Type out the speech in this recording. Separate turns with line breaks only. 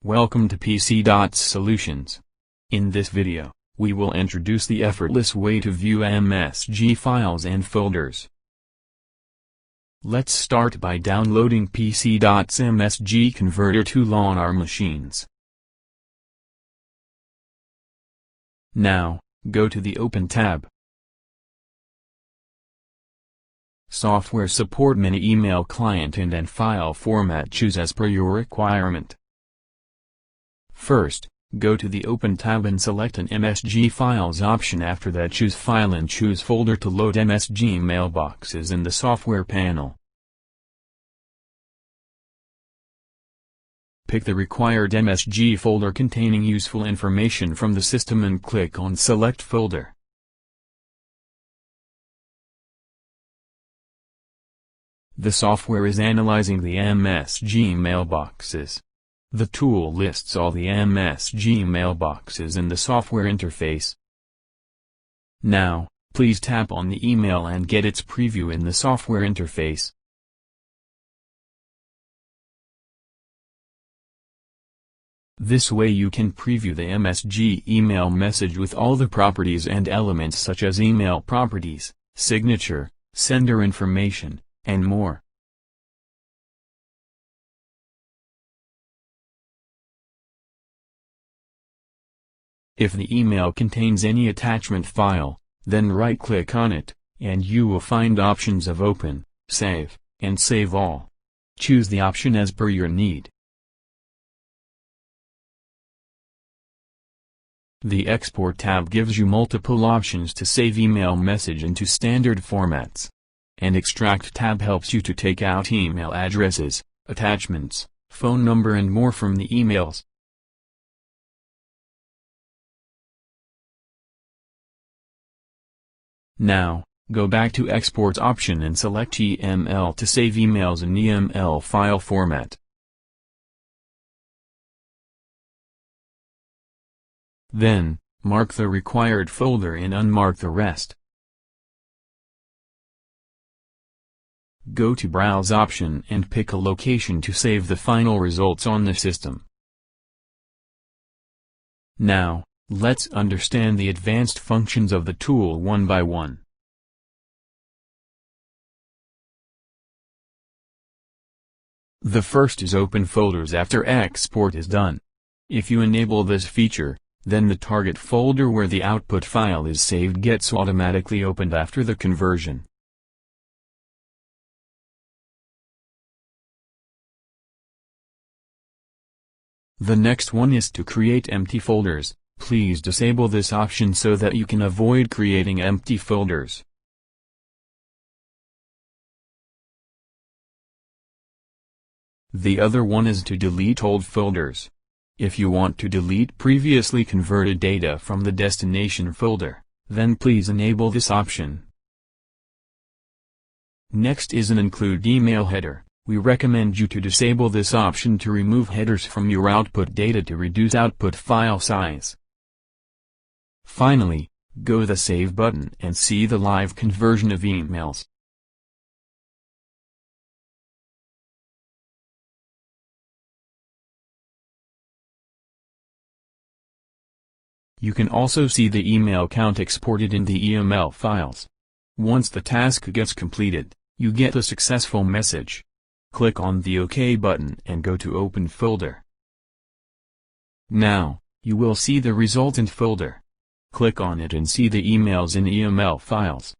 Welcome to PC.Solutions. In this video, we will introduce the effortless way to view MSG files and folders. Let's start by downloading PC.'s MSG Converter tool on our machines. Now, go to the Open tab. Software support mini email client and file format choose as per your requirement. First, go to the Open tab and select an MSG Files option. After that, choose File and choose Folder to load MSG mailboxes in the software panel. Pick the required MSG folder containing useful information from the system and click on Select Folder. The software is analyzing the MSG mailboxes. The tool lists all the MSG mailboxes in the software interface. Now, please tap on the email and get its preview in the software interface. This way you can preview the MSG email message with all the properties and elements such as email properties, signature, sender information, and more. If the email contains any attachment file, then right-click on it, and you will find options of Open, Save, and Save All. Choose the option as per your need. The Export tab gives you multiple options to save email message into standard formats. And Extract tab helps you to take out email addresses, attachments, phone number and more from the emails. Now, go back to Export option and select EML to save emails in EML file format. Then, mark the required folder and unmark the rest. Go to Browse option and pick a location to save the final results on the system. Now, let's understand the advanced functions of the tool one by one. The first is open folders after export is done. If you enable this feature, then the target folder where the output file is saved gets automatically opened after the conversion. The next one is to create empty folders. Please disable this option so that you can avoid creating empty folders. The other one is to delete old folders. If you want to delete previously converted data from the destination folder, then please enable this option. Next is an include email header. We recommend you to disable this option to remove headers from your output data to reduce output file size. Finally, go to the Save button and see the live conversion of emails. You can also see the email count exported in the EML files. Once the task gets completed, you get a successful message. Click on the OK button and go to Open Folder. Now, you will see the resultant folder. Click on it and see the emails in EML files.